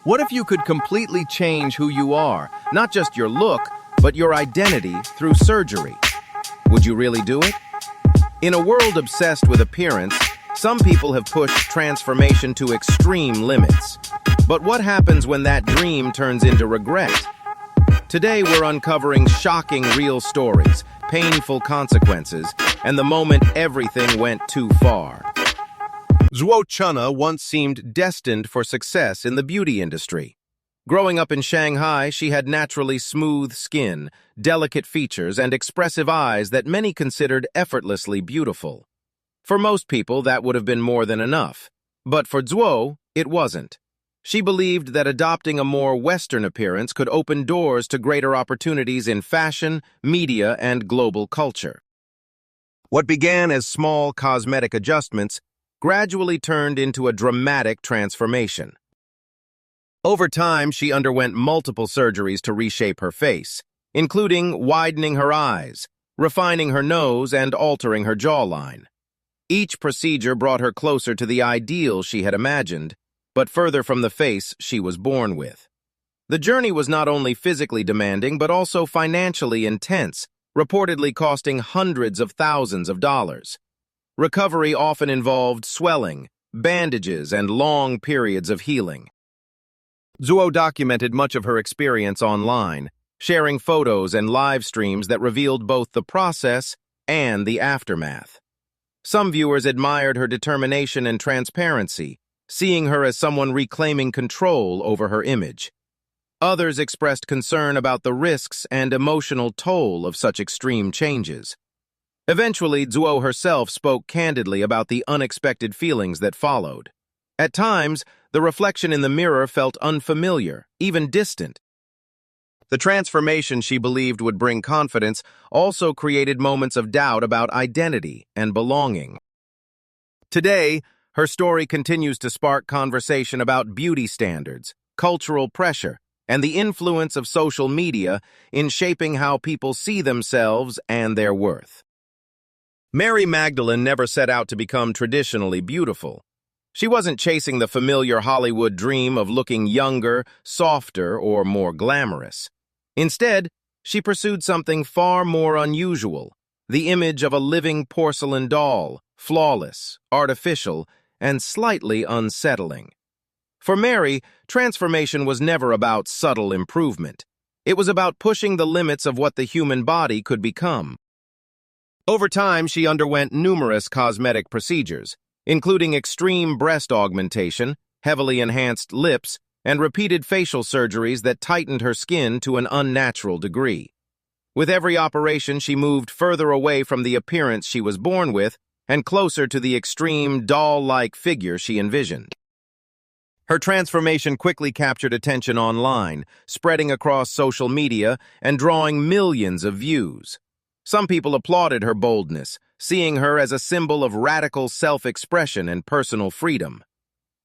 What if you could completely change who you are, not just your look, but your identity through surgery? Would you really do it? In a world obsessed with appearance, some people have pushed transformation to extreme limits. But what happens when that dream turns into regret? Today we're uncovering shocking real stories, painful consequences, and the moment everything went too far. Zhuo Chunna once seemed destined for success in the beauty industry. Growing up in Shanghai, she had naturally smooth skin, delicate features, and expressive eyes that many considered effortlessly beautiful. For most people, that would have been more than enough. But for Zhuo, it wasn't. She believed that adopting a more Western appearance could open doors to greater opportunities in fashion, media, and global culture. What began as small cosmetic adjustments gradually turned into a dramatic transformation. Over time, she underwent multiple surgeries to reshape her face, including widening her eyes, refining her nose, and altering her jawline. Each procedure brought her closer to the ideal she had imagined, but further from the face she was born with. The journey was not only physically demanding, but also financially intense, reportedly costing hundreds of thousands of dollars. Recovery often involved swelling, bandages, and long periods of healing. Zhuo documented much of her experience online, sharing photos and live streams that revealed both the process and the aftermath. Some viewers admired her determination and transparency, seeing her as someone reclaiming control over her image. Others expressed concern about the risks and emotional toll of such extreme changes. Eventually, Zhuo herself spoke candidly about the unexpected feelings that followed. At times, the reflection in the mirror felt unfamiliar, even distant. The transformation she believed would bring confidence also created moments of doubt about identity and belonging. Today, her story continues to spark conversation about beauty standards, cultural pressure, and the influence of social media in shaping how people see themselves and their worth. Mary Magdalene never set out to become traditionally beautiful. She wasn't chasing the familiar Hollywood dream of looking younger, softer, or more glamorous. Instead, she pursued something far more unusual, the image of a living porcelain doll, flawless, artificial, and slightly unsettling. For Mary, transformation was never about subtle improvement. It was about pushing the limits of what the human body could become. Over time, she underwent numerous cosmetic procedures, including extreme breast augmentation, heavily enhanced lips, and repeated facial surgeries that tightened her skin to an unnatural degree. With every operation, she moved further away from the appearance she was born with and closer to the extreme, doll-like figure she envisioned. Her transformation quickly captured attention online, spreading across social media and drawing millions of views. Some people applauded her boldness, seeing her as a symbol of radical self-expression and personal freedom.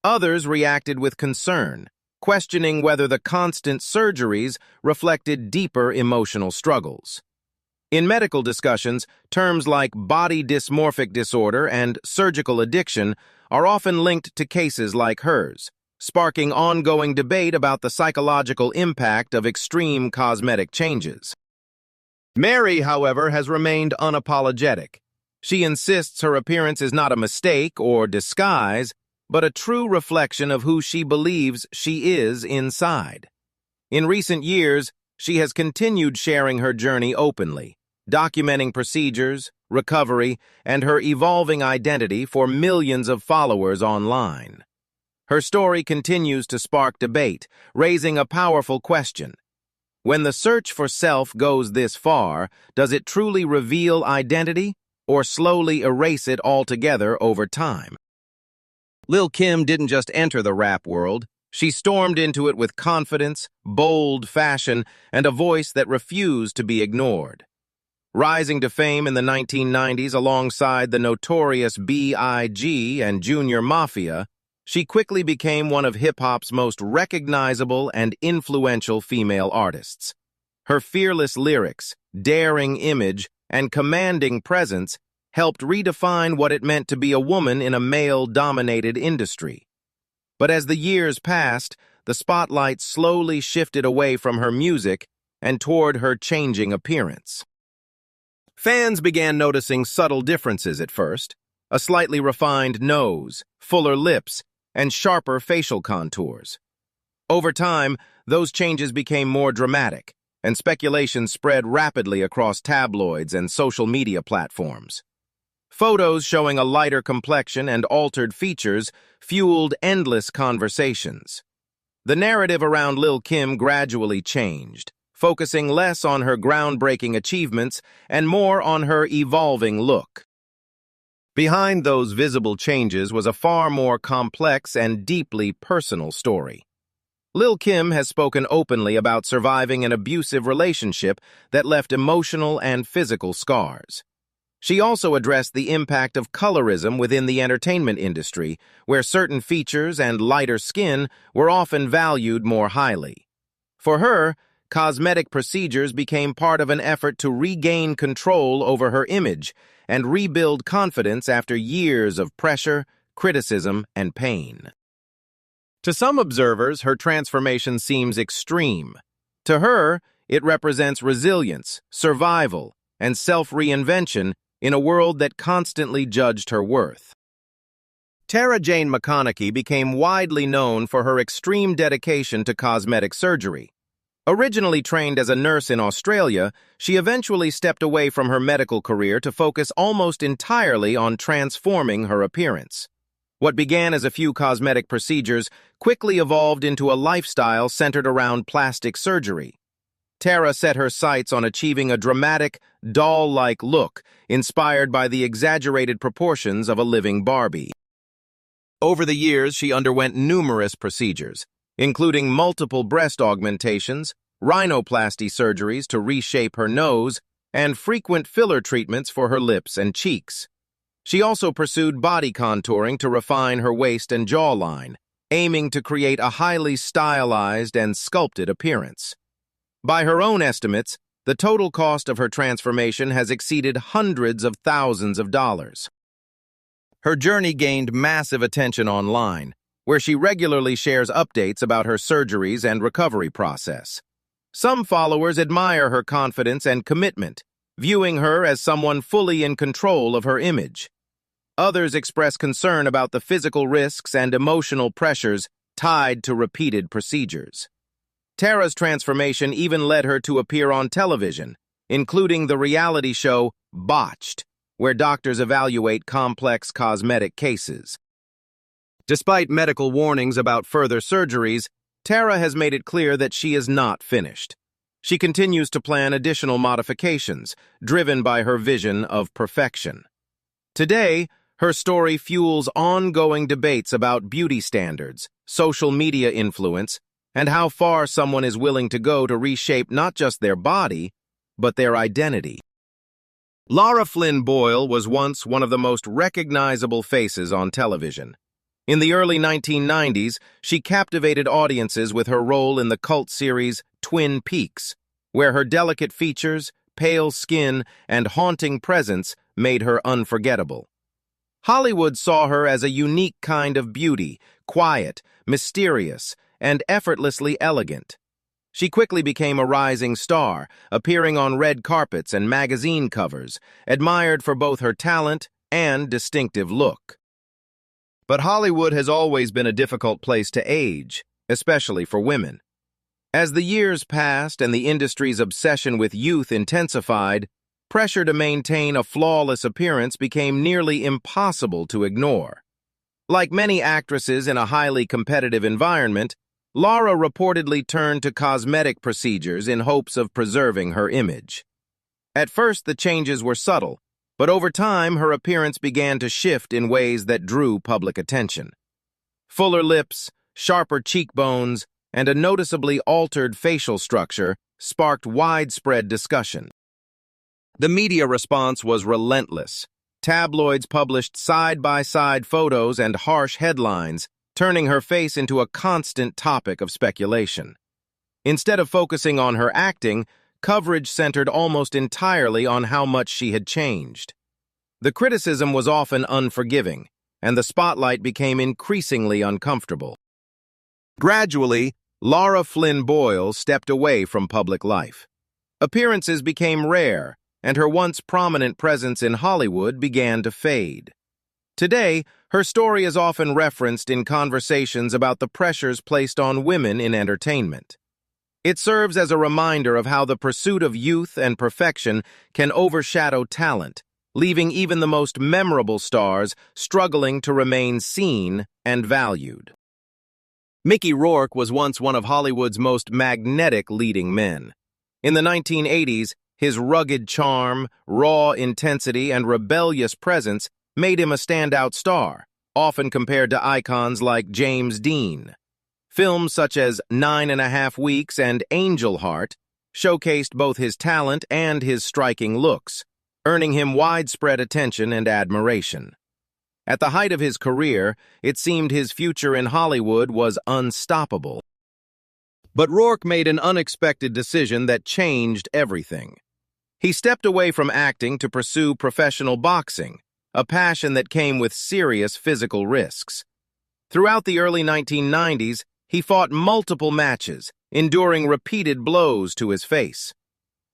Others reacted with concern, questioning whether the constant surgeries reflected deeper emotional struggles. In medical discussions, terms like body dysmorphic disorder and surgical addiction are often linked to cases like hers, sparking ongoing debate about the psychological impact of extreme cosmetic changes. Mary, however, has remained unapologetic. She insists her appearance is not a mistake or disguise, but a true reflection of who she believes she is inside. In recent years, she has continued sharing her journey openly, documenting procedures, recovery, and her evolving identity for millions of followers online. Her story continues to spark debate, raising a powerful question. When the search for self goes this far, does it truly reveal identity or slowly erase it altogether over time? Lil' Kim didn't just enter the rap world. She stormed into it with confidence, bold fashion, and a voice that refused to be ignored. Rising to fame in the 1990s alongside the notorious B.I.G. and Junior Mafia, she quickly became one of hip-hop's most recognizable and influential female artists. Her fearless lyrics, daring image, and commanding presence helped redefine what it meant to be a woman in a male-dominated industry. But as the years passed, the spotlight slowly shifted away from her music and toward her changing appearance. Fans began noticing subtle differences at first: a slightly refined nose, fuller lips, and sharper facial contours. Over time, those changes became more dramatic, and speculation spread rapidly across tabloids and social media platforms. Photos showing a lighter complexion and altered features fueled endless conversations. The narrative around Lil' Kim gradually changed, focusing less on her groundbreaking achievements and more on her evolving look. Behind those visible changes was a far more complex and deeply personal story. Lil' Kim has spoken openly about surviving an abusive relationship that left emotional and physical scars. She also addressed the impact of colorism within the entertainment industry, where certain features and lighter skin were often valued more highly. For her, cosmetic procedures became part of an effort to regain control over her image and rebuild confidence after years of pressure, criticism, and pain. To some observers, her transformation seems extreme. To her, it represents resilience, survival, and self-reinvention in a world that constantly judged her worth. Tara Jane McConaughey became widely known for her extreme dedication to cosmetic surgery. Originally trained as a nurse in Australia, she eventually stepped away from her medical career to focus almost entirely on transforming her appearance. What began as a few cosmetic procedures quickly evolved into a lifestyle centered around plastic surgery. Tara set her sights on achieving a dramatic, doll-like look, inspired by the exaggerated proportions of a living Barbie. Over the years, she underwent numerous procedures, including multiple breast augmentations, rhinoplasty surgeries to reshape her nose, and frequent filler treatments for her lips and cheeks. She also pursued body contouring to refine her waist and jawline, aiming to create a highly stylized and sculpted appearance. By her own estimates, the total cost of her transformation has exceeded hundreds of thousands of dollars. Her journey gained massive attention online, where she regularly shares updates about her surgeries and recovery process. Some followers admire her confidence and commitment, viewing her as someone fully in control of her image. Others express concern about the physical risks and emotional pressures tied to repeated procedures. Tara's transformation even led her to appear on television, including the reality show Botched, where doctors evaluate complex cosmetic cases. Despite medical warnings about further surgeries, Tara has made it clear that she is not finished. She continues to plan additional modifications, driven by her vision of perfection. Today, her story fuels ongoing debates about beauty standards, social media influence, and how far someone is willing to go to reshape not just their body, but their identity. Lara Flynn Boyle was once one of the most recognizable faces on television. In the early 1990s, she captivated audiences with her role in the cult series Twin Peaks, where her delicate features, pale skin, and haunting presence made her unforgettable. Hollywood saw her as a unique kind of beauty, quiet, mysterious, and effortlessly elegant. She quickly became a rising star, appearing on red carpets and magazine covers, admired for both her talent and distinctive look. But Hollywood has always been a difficult place to age, especially for women. As the years passed and the industry's obsession with youth intensified, pressure to maintain a flawless appearance became nearly impossible to ignore. Like many actresses in a highly competitive environment, Lara reportedly turned to cosmetic procedures in hopes of preserving her image. At first, the changes were subtle, but over time, her appearance began to shift in ways that drew public attention. Fuller lips, sharper cheekbones, and a noticeably altered facial structure sparked widespread discussion. The media response was relentless. Tabloids published side-by-side photos and harsh headlines, turning her face into a constant topic of speculation. Instead of focusing on her acting, coverage centered almost entirely on how much she had changed. The criticism was often unforgiving, and the spotlight became increasingly uncomfortable. Gradually, Laura Flynn Boyle stepped away from public life. Appearances became rare, and her once prominent presence in Hollywood began to fade. Today, her story is often referenced in conversations about the pressures placed on women in entertainment. It serves as a reminder of how the pursuit of youth and perfection can overshadow talent, leaving even the most memorable stars struggling to remain seen and valued. Mickey Rourke was once one of Hollywood's most magnetic leading men. In the 1980s, his rugged charm, raw intensity, and rebellious presence made him a standout star, often compared to icons like James Dean. Films such as 9½ Weeks and Angel Heart showcased both his talent and his striking looks, earning him widespread attention and admiration. At the height of his career, it seemed his future in Hollywood was unstoppable. But Rourke made an unexpected decision that changed everything. He stepped away from acting to pursue professional boxing, a passion that came with serious physical risks. Throughout the early 1990s, he fought multiple matches, enduring repeated blows to his face.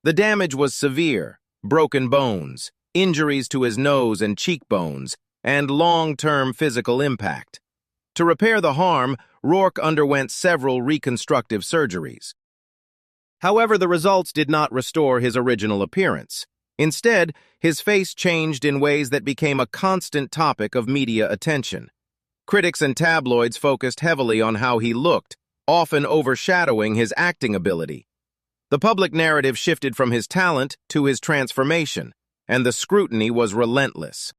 The damage was severe: broken bones, injuries to his nose and cheekbones, and long-term physical impact. To repair the harm, Rourke underwent several reconstructive surgeries. However, the results did not restore his original appearance. Instead, his face changed in ways that became a constant topic of media attention. Critics and tabloids focused heavily on how he looked, often overshadowing his acting ability. The public narrative shifted from his talent to his transformation, and the scrutiny was relentless.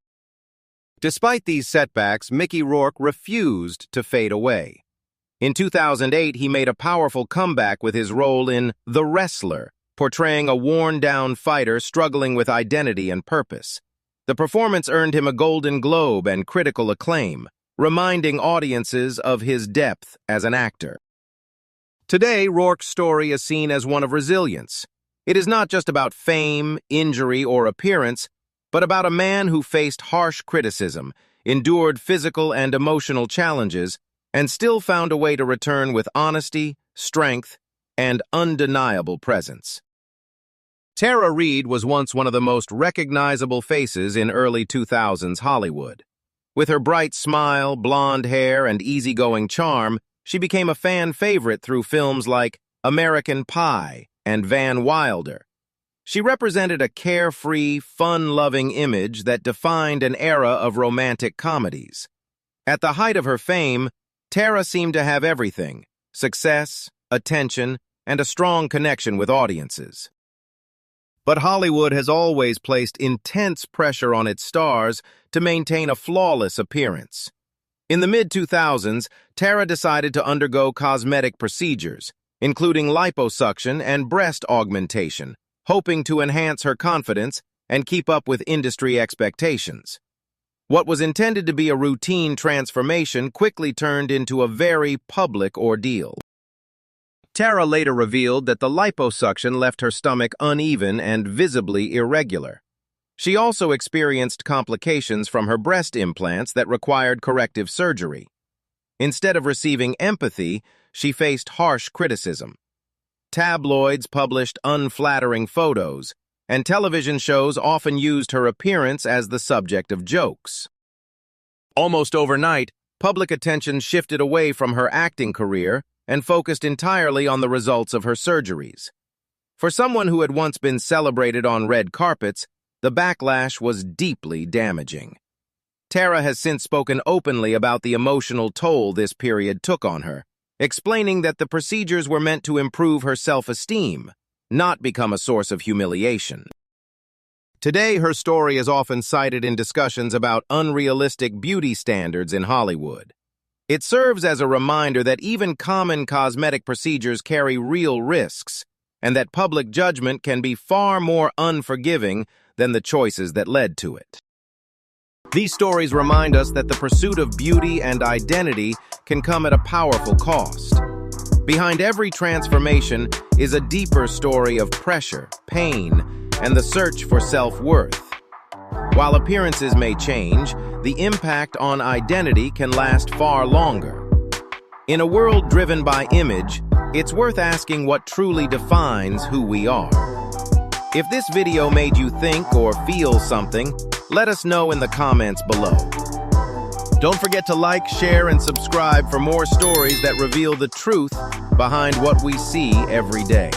Despite these setbacks, Mickey Rourke refused to fade away. In 2008, he made a powerful comeback with his role in The Wrestler, portraying a worn-down fighter struggling with identity and purpose. The performance earned him a Golden Globe and critical acclaim, reminding audiences of his depth as an actor. Today, Rourke's story is seen as one of resilience. It is not just about fame, injury, or appearance, but about a man who faced harsh criticism, endured physical and emotional challenges, and still found a way to return with honesty, strength, and undeniable presence. Tara Reid was once one of the most recognizable faces in early 2000s Hollywood. With her bright smile, blonde hair, and easygoing charm, she became a fan favorite through films like American Pie and Van Wilder. She represented a carefree, fun-loving image that defined an era of romantic comedies. At the height of her fame, Tara seemed to have everything: success, attention, and a strong connection with audiences. But Hollywood has always placed intense pressure on its stars to maintain a flawless appearance. In the mid-2000s, Tara decided to undergo cosmetic procedures, including liposuction and breast augmentation, hoping to enhance her confidence and keep up with industry expectations. What was intended to be a routine transformation quickly turned into a very public ordeal. Tara later revealed that the liposuction left her stomach uneven and visibly irregular. She also experienced complications from her breast implants that required corrective surgery. Instead of receiving empathy, she faced harsh criticism. Tabloids published unflattering photos, and television shows often used her appearance as the subject of jokes. Almost overnight, public attention shifted away from her acting career and focused entirely on the results of her surgeries. For someone who had once been celebrated on red carpets, the backlash was deeply damaging. Tara has since spoken openly about the emotional toll this period took on her, explaining that the procedures were meant to improve her self-esteem, not become a source of humiliation. Today, her story is often cited in discussions about unrealistic beauty standards in Hollywood. It serves as a reminder that even common cosmetic procedures carry real risks, and that public judgment can be far more unforgiving than the choices that led to it. These stories remind us that the pursuit of beauty and identity can come at a powerful cost. Behind every transformation is a deeper story of pressure, pain, and the search for self-worth. While appearances may change, the impact on identity can last far longer. In a world driven by image, it's worth asking what truly defines who we are. If this video made you think or feel something, let us know in the comments below. Don't forget to like, share, and subscribe for more stories that reveal the truth behind what we see every day.